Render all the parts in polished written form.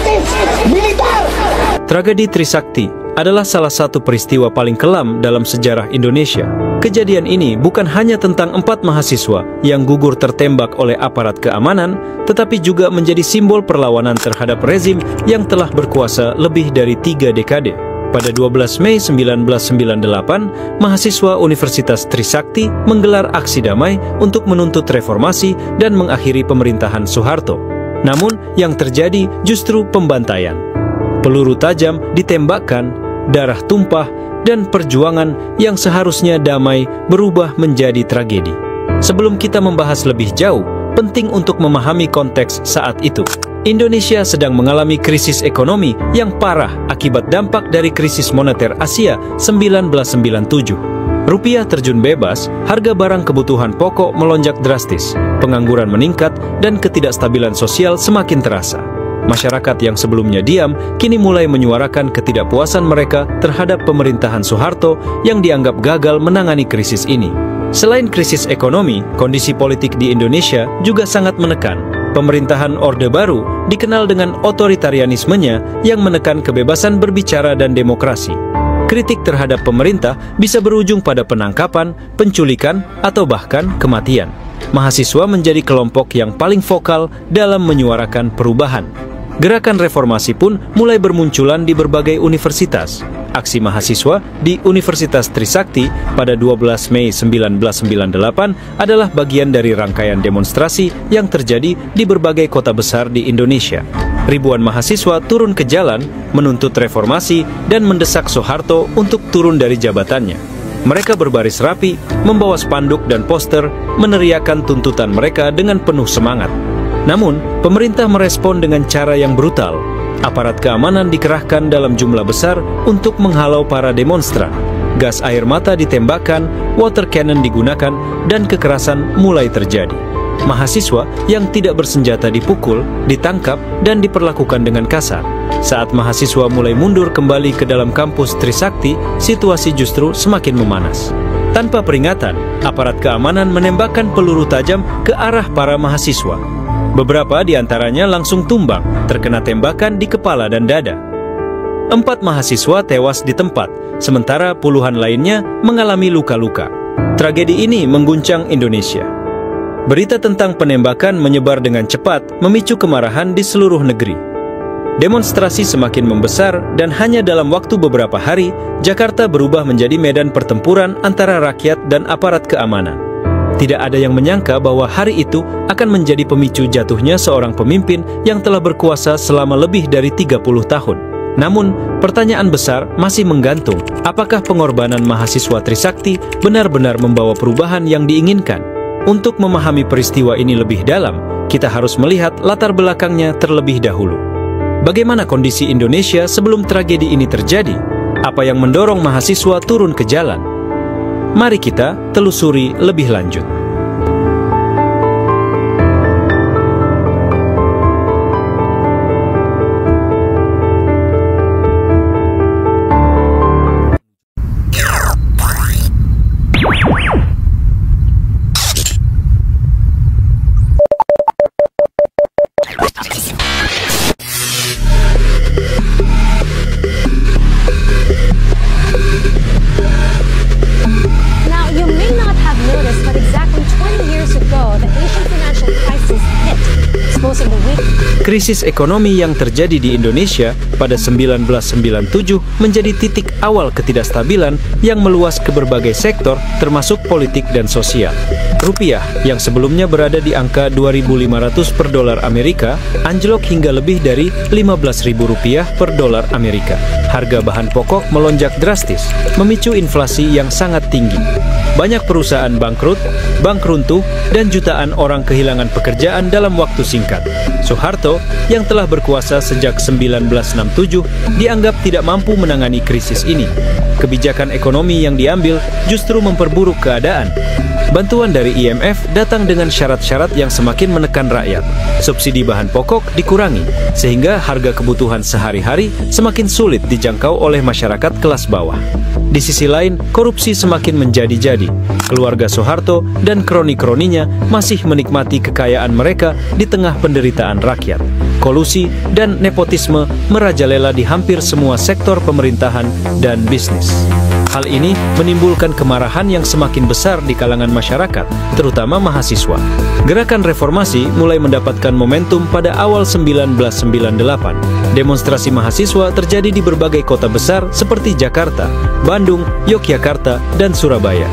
krisis militer. Tragedi Trisakti adalah salah satu peristiwa paling kelam dalam sejarah Indonesia. Kejadian ini bukan hanya tentang 4 mahasiswa yang gugur tertembak oleh aparat keamanan, tetapi juga menjadi simbol perlawanan terhadap rezim yang telah berkuasa lebih dari 3 dekade. Pada 12 Mei 1998, mahasiswa Universitas Trisakti menggelar aksi damai untuk menuntut reformasi dan mengakhiri pemerintahan Soeharto. Namun, yang terjadi justru pembantaian. Peluru tajam ditembakkan, darah tumpah, dan perjuangan yang seharusnya damai berubah menjadi tragedi. Sebelum kita membahas lebih jauh, penting untuk memahami konteks saat itu. Indonesia sedang mengalami krisis ekonomi yang parah akibat dampak dari krisis moneter Asia 1997. Rupiah terjun bebas, harga barang kebutuhan pokok melonjak drastis, pengangguran meningkat, dan ketidakstabilan sosial semakin terasa. Masyarakat yang sebelumnya diam, kini mulai menyuarakan ketidakpuasan mereka terhadap pemerintahan Soeharto yang dianggap gagal menangani krisis ini. Selain krisis ekonomi, kondisi politik di Indonesia juga sangat menekan. Pemerintahan Orde Baru dikenal dengan otoritarianismenya yang menekan kebebasan berbicara dan demokrasi. Kritik terhadap pemerintah bisa berujung pada penangkapan, penculikan, atau bahkan kematian. Mahasiswa menjadi kelompok yang paling vokal dalam menyuarakan perubahan. Gerakan reformasi pun mulai bermunculan di berbagai universitas. Aksi mahasiswa di Universitas Trisakti pada 12 Mei 1998 adalah bagian dari rangkaian demonstrasi yang terjadi di berbagai kota besar di Indonesia. Ribuan mahasiswa turun ke jalan menuntut reformasi dan mendesak Soeharto untuk turun dari jabatannya. Mereka berbaris rapi, membawa spanduk dan poster, meneriakkan tuntutan mereka dengan penuh semangat. Namun, pemerintah merespon dengan cara yang brutal. Aparat keamanan dikerahkan dalam jumlah besar untuk menghalau para demonstran. Gas air mata ditembakkan, water cannon digunakan, dan kekerasan mulai terjadi. Mahasiswa yang tidak bersenjata dipukul, ditangkap, dan diperlakukan dengan kasar. Saat mahasiswa mulai mundur kembali ke dalam kampus Trisakti, situasi justru semakin memanas. Tanpa peringatan, aparat keamanan menembakkan peluru tajam ke arah para mahasiswa. Beberapa di antaranya langsung tumbang, terkena tembakan di kepala dan dada. 4 mahasiswa tewas di tempat, sementara puluhan lainnya mengalami luka-luka. Tragedi ini mengguncang Indonesia. Berita tentang penembakan menyebar dengan cepat, memicu kemarahan di seluruh negeri. Demonstrasi semakin membesar dan hanya dalam waktu beberapa hari, Jakarta berubah menjadi medan pertempuran antara rakyat dan aparat keamanan. Tidak ada yang menyangka bahwa hari itu akan menjadi pemicu jatuhnya seorang pemimpin yang telah berkuasa selama lebih dari 30 tahun. Namun, pertanyaan besar masih menggantung, apakah pengorbanan mahasiswa Trisakti benar-benar membawa perubahan yang diinginkan? Untuk memahami peristiwa ini lebih dalam, kita harus melihat latar belakangnya terlebih dahulu. Bagaimana kondisi Indonesia sebelum tragedi ini terjadi? Apa yang mendorong mahasiswa turun ke jalan? Mari kita telusuri lebih lanjut. Krisis ekonomi yang terjadi di Indonesia pada 1997 menjadi titik awal ketidakstabilan yang meluas ke berbagai sektor termasuk politik dan sosial. Rupiah yang sebelumnya berada di angka 2.500 per dolar Amerika anjlok hingga lebih dari 15.000 rupiah per dolar Amerika. Harga bahan pokok melonjak drastis, memicu inflasi yang sangat tinggi. Banyak perusahaan bangkrut, bank runtuh, dan jutaan orang kehilangan pekerjaan dalam waktu singkat. Soeharto yang telah berkuasa sejak 1967 dianggap tidak mampu menangani krisis ini. Kebijakan ekonomi yang diambil justru memperburuk keadaan. Bantuan dari IMF datang dengan syarat-syarat yang semakin menekan rakyat. Subsidi bahan pokok dikurangi, sehingga harga kebutuhan sehari-hari semakin sulit dijangkau oleh masyarakat kelas bawah. Di sisi lain, korupsi semakin menjadi-jadi. Keluarga Soeharto dan kroni-kroninya masih menikmati kekayaan mereka di tengah penderitaan rakyat. rakyat. Kolusi dan nepotisme merajalela di hampir semua sektor pemerintahan dan bisnis. Hal ini menimbulkan kemarahan yang semakin besar di kalangan masyarakat, terutama mahasiswa. Gerakan reformasi mulai mendapatkan momentum pada awal 1998. Demonstrasi mahasiswa terjadi di berbagai kota besar seperti Jakarta, Bandung, Yogyakarta, dan Surabaya.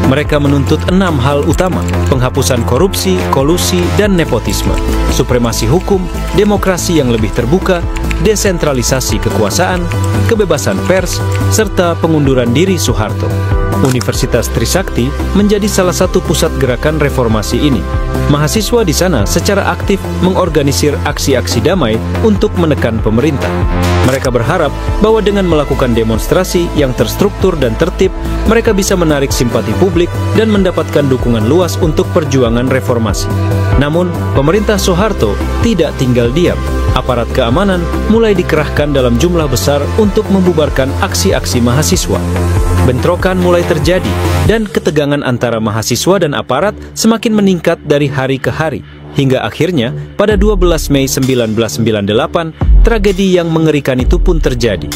Mereka menuntut 6 hal utama: penghapusan korupsi, kolusi, dan nepotisme, supremasi hukum, demokrasi yang lebih terbuka, desentralisasi kekuasaan, kebebasan pers, serta pengunduran diri Soeharto. Universitas Trisakti menjadi salah satu pusat gerakan reformasi ini. Mahasiswa di sana secara aktif mengorganisir aksi-aksi damai untuk menekan pemerintah. Mereka berharap bahwa dengan melakukan demonstrasi yang terstruktur dan tertib, mereka bisa menarik simpati publik dan mendapatkan dukungan luas untuk perjuangan reformasi. Namun, pemerintah Soeharto tidak tinggal diam. Aparat keamanan mulai dikerahkan dalam jumlah besar untuk membubarkan aksi-aksi mahasiswa. Bentrokan mulai terjadi dan ketegangan antara mahasiswa dan aparat semakin meningkat dari hari ke hari. Hingga akhirnya pada 12 Mei 1998, tragedi yang mengerikan itu pun terjadi.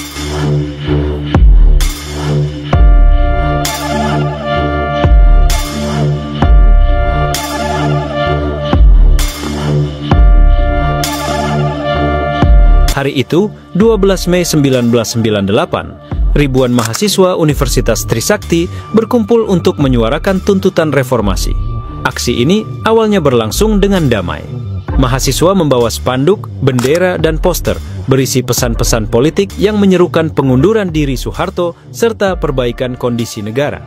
Hari itu, 12 Mei 1998, ribuan mahasiswa Universitas Trisakti berkumpul untuk menyuarakan tuntutan reformasi. Aksi ini awalnya berlangsung dengan damai. Mahasiswa membawa spanduk, bendera, dan poster berisi pesan-pesan politik yang menyerukan pengunduran diri Soeharto serta perbaikan kondisi negara.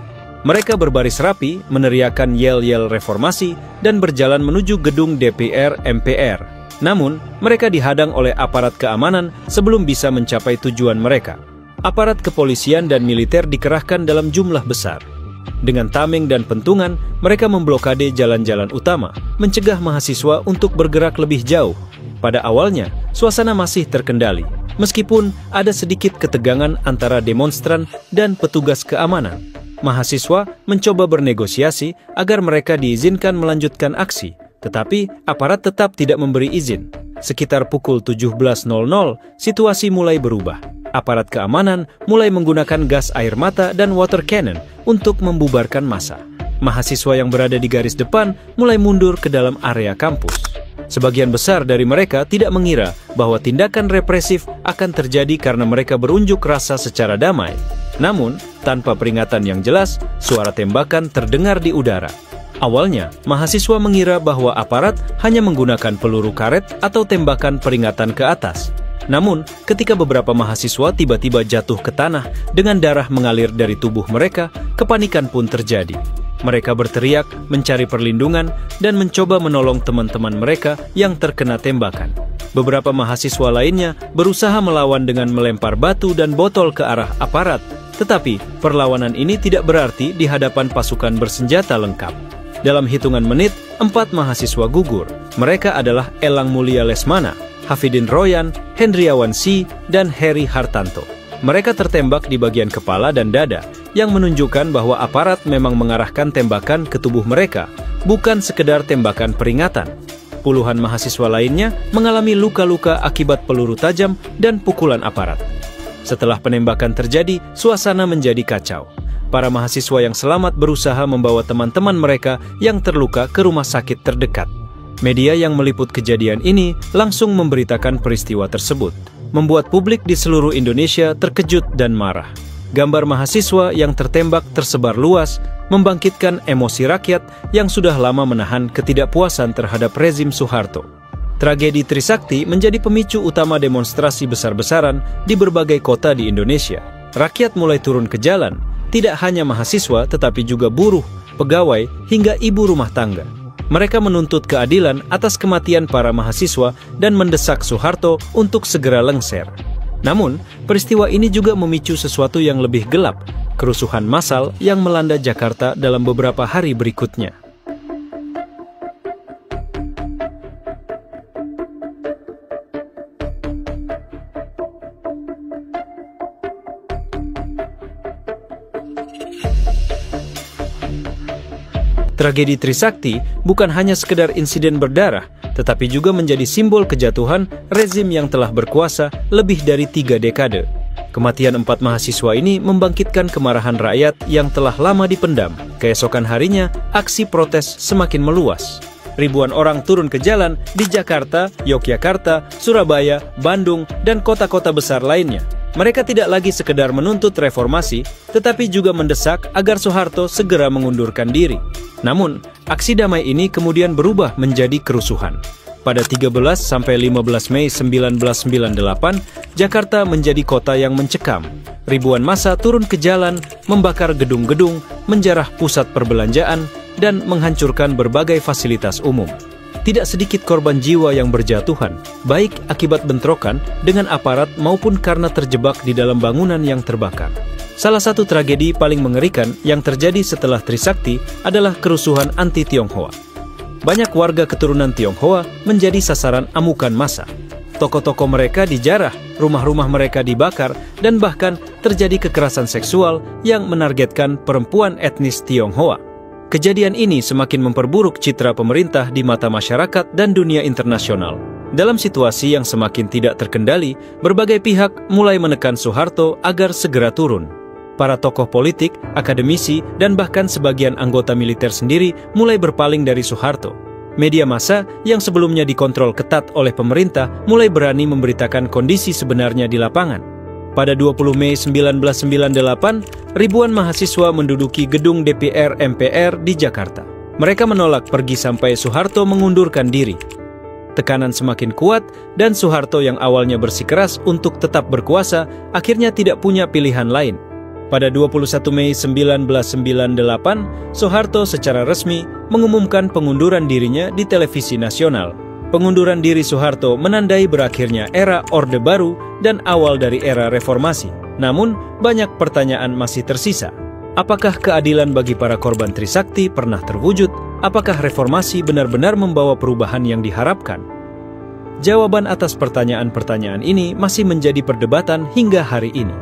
Mereka berbaris rapi, meneriakan yel-yel reformasi, dan berjalan menuju gedung DPR MPR. Namun, mereka dihadang oleh aparat keamanan sebelum bisa mencapai tujuan mereka. Aparat kepolisian dan militer dikerahkan dalam jumlah besar. Dengan tameng dan pentungan, mereka memblokade jalan-jalan utama, mencegah mahasiswa untuk bergerak lebih jauh. Pada awalnya, suasana masih terkendali, meskipun ada sedikit ketegangan antara demonstran dan petugas keamanan. Mahasiswa mencoba bernegosiasi agar mereka diizinkan melanjutkan aksi, tetapi aparat tetap tidak memberi izin. Sekitar pukul 17.00, situasi mulai berubah. Aparat keamanan mulai menggunakan gas air mata dan water cannon untuk membubarkan massa. Mahasiswa yang berada di garis depan mulai mundur ke dalam area kampus. Sebagian besar dari mereka tidak mengira bahwa tindakan represif akan terjadi karena mereka berunjuk rasa secara damai. Namun, tanpa peringatan yang jelas, suara tembakan terdengar di udara. Awalnya, mahasiswa mengira bahwa aparat hanya menggunakan peluru karet atau tembakan peringatan ke atas. Namun, ketika beberapa mahasiswa tiba-tiba jatuh ke tanah dengan darah mengalir dari tubuh mereka, kepanikan pun terjadi. Mereka berteriak, mencari perlindungan, dan mencoba menolong teman-teman mereka yang terkena tembakan. Beberapa mahasiswa lainnya berusaha melawan dengan melempar batu dan botol ke arah aparat, tetapi perlawanan ini tidak berarti di hadapan pasukan bersenjata lengkap. Dalam hitungan menit, 4 mahasiswa gugur. Mereka adalah Elang Mulia Lesmana, Hafidin Royan, Hendriawan C, dan Heri Hartanto. Mereka tertembak di bagian kepala dan dada, yang menunjukkan bahwa aparat memang mengarahkan tembakan ke tubuh mereka, bukan sekedar tembakan peringatan. Puluhan mahasiswa lainnya mengalami luka-luka akibat peluru tajam dan pukulan aparat. Setelah penembakan terjadi, suasana menjadi kacau. Para mahasiswa yang selamat berusaha membawa teman-teman mereka yang terluka ke rumah sakit terdekat. Media yang meliput kejadian ini langsung memberitakan peristiwa tersebut, membuat publik di seluruh Indonesia terkejut dan marah. Gambar mahasiswa yang tertembak tersebar luas, membangkitkan emosi rakyat yang sudah lama menahan ketidakpuasan terhadap rezim Soeharto. Tragedi Trisakti menjadi pemicu utama demonstrasi besar-besaran di berbagai kota di Indonesia. Rakyat mulai turun ke jalan. Tidak hanya mahasiswa, tetapi juga buruh, pegawai, hingga ibu rumah tangga. Mereka menuntut keadilan atas kematian para mahasiswa dan mendesak Soeharto untuk segera lengser. Namun, peristiwa ini juga memicu sesuatu yang lebih gelap, kerusuhan massal yang melanda Jakarta dalam beberapa hari berikutnya. Tragedi Trisakti bukan hanya sekedar insiden berdarah, tetapi juga menjadi simbol kejatuhan rezim yang telah berkuasa lebih dari 3 dekade. Kematian 4 mahasiswa ini membangkitkan kemarahan rakyat yang telah lama dipendam. Keesokan harinya, aksi protes semakin meluas. Ribuan orang turun ke jalan di Jakarta, Yogyakarta, Surabaya, Bandung, dan kota-kota besar lainnya. Mereka tidak lagi sekedar menuntut reformasi, tetapi juga mendesak agar Soeharto segera mengundurkan diri. Namun, aksi damai ini kemudian berubah menjadi kerusuhan. Pada 13-15 Mei 1998, Jakarta menjadi kota yang mencekam. Ribuan massa turun ke jalan, membakar gedung-gedung, menjarah pusat perbelanjaan, dan menghancurkan berbagai fasilitas umum. Tidak sedikit korban jiwa yang berjatuhan, baik akibat bentrokan dengan aparat maupun karena terjebak di dalam bangunan yang terbakar. Salah satu tragedi paling mengerikan yang terjadi setelah Trisakti adalah kerusuhan anti-Tionghoa. Banyak warga keturunan Tionghoa menjadi sasaran amukan massa. Toko-toko mereka dijarah, rumah-rumah mereka dibakar, dan bahkan terjadi kekerasan seksual yang menargetkan perempuan etnis Tionghoa. Kejadian ini semakin memperburuk citra pemerintah di mata masyarakat dan dunia internasional. Dalam situasi yang semakin tidak terkendali, berbagai pihak mulai menekan Soeharto agar segera turun. Para tokoh politik, akademisi, dan bahkan sebagian anggota militer sendiri mulai berpaling dari Soeharto. Media massa yang sebelumnya dikontrol ketat oleh pemerintah mulai berani memberitakan kondisi sebenarnya di lapangan. Pada 20 Mei 1998, ribuan mahasiswa menduduki gedung DPR MPR di Jakarta. Mereka menolak pergi sampai Soeharto mengundurkan diri. Tekanan semakin kuat dan Soeharto yang awalnya bersikeras untuk tetap berkuasa akhirnya tidak punya pilihan lain. Pada 21 Mei 1998, Soeharto secara resmi mengumumkan pengunduran dirinya di televisi nasional. Pengunduran diri Soeharto menandai berakhirnya era Orde Baru dan awal dari era reformasi. Namun, banyak pertanyaan masih tersisa. Apakah keadilan bagi para korban Trisakti pernah terwujud? Apakah reformasi benar-benar membawa perubahan yang diharapkan? Jawaban atas pertanyaan-pertanyaan ini masih menjadi perdebatan hingga hari ini.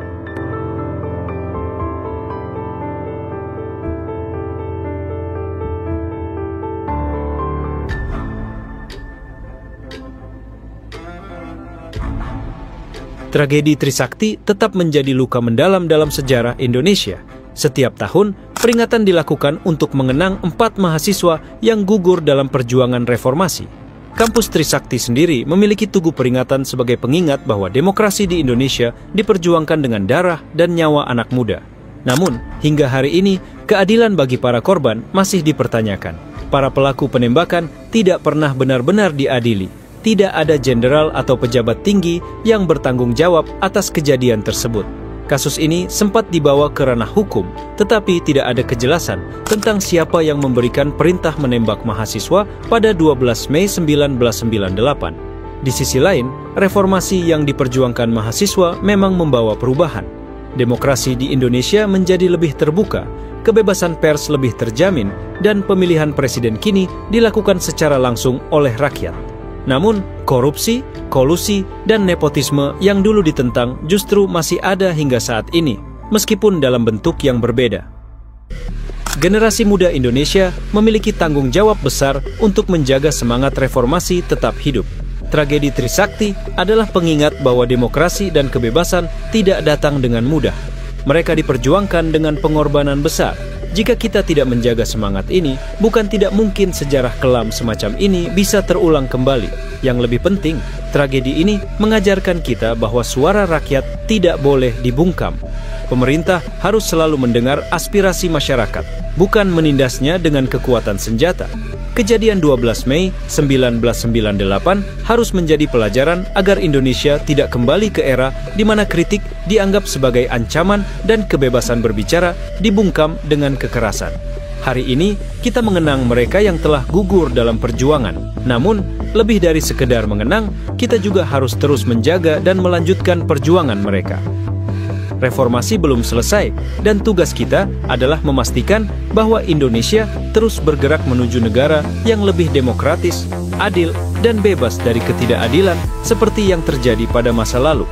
Tragedi Trisakti tetap menjadi luka mendalam dalam sejarah Indonesia. Setiap tahun, peringatan dilakukan untuk mengenang 4 mahasiswa yang gugur dalam perjuangan reformasi. Kampus Trisakti sendiri memiliki tugu peringatan sebagai pengingat bahwa demokrasi di Indonesia diperjuangkan dengan darah dan nyawa anak muda. Namun, hingga hari ini, keadilan bagi para korban masih dipertanyakan. Para pelaku penembakan tidak pernah benar-benar diadili. Tidak ada jenderal atau pejabat tinggi yang bertanggung jawab atas kejadian tersebut. Kasus ini sempat dibawa ke ranah hukum, tetapi tidak ada kejelasan tentang siapa yang memberikan perintah menembak mahasiswa pada 12 Mei 1998. Di sisi lain, reformasi yang diperjuangkan mahasiswa memang membawa perubahan. Demokrasi di Indonesia menjadi lebih terbuka, kebebasan pers lebih terjamin, dan pemilihan presiden kini dilakukan secara langsung oleh rakyat. Namun, korupsi, kolusi, dan nepotisme yang dulu ditentang justru masih ada hingga saat ini, meskipun dalam bentuk yang berbeda. Generasi muda Indonesia memiliki tanggung jawab besar untuk menjaga semangat reformasi tetap hidup. Tragedi Trisakti adalah pengingat bahwa demokrasi dan kebebasan tidak datang dengan mudah. Mereka diperjuangkan dengan pengorbanan besar. Jika kita tidak menjaga semangat ini, bukan tidak mungkin sejarah kelam semacam ini bisa terulang kembali. Yang lebih penting, tragedi ini mengajarkan kita bahwa suara rakyat tidak boleh dibungkam. Pemerintah harus selalu mendengar aspirasi masyarakat, bukan menindasnya dengan kekuatan senjata. Kejadian 12 Mei 1998 harus menjadi pelajaran agar Indonesia tidak kembali ke era di mana kritik dianggap sebagai ancaman dan kebebasan berbicara dibungkam dengan kekerasan. Hari ini kita mengenang mereka yang telah gugur dalam perjuangan. Namun, lebih dari sekedar mengenang, kita juga harus terus menjaga dan melanjutkan perjuangan mereka. Reformasi belum selesai, dan tugas kita adalah memastikan bahwa Indonesia terus bergerak menuju negara yang lebih demokratis, adil, dan bebas dari ketidakadilan seperti yang terjadi pada masa lalu.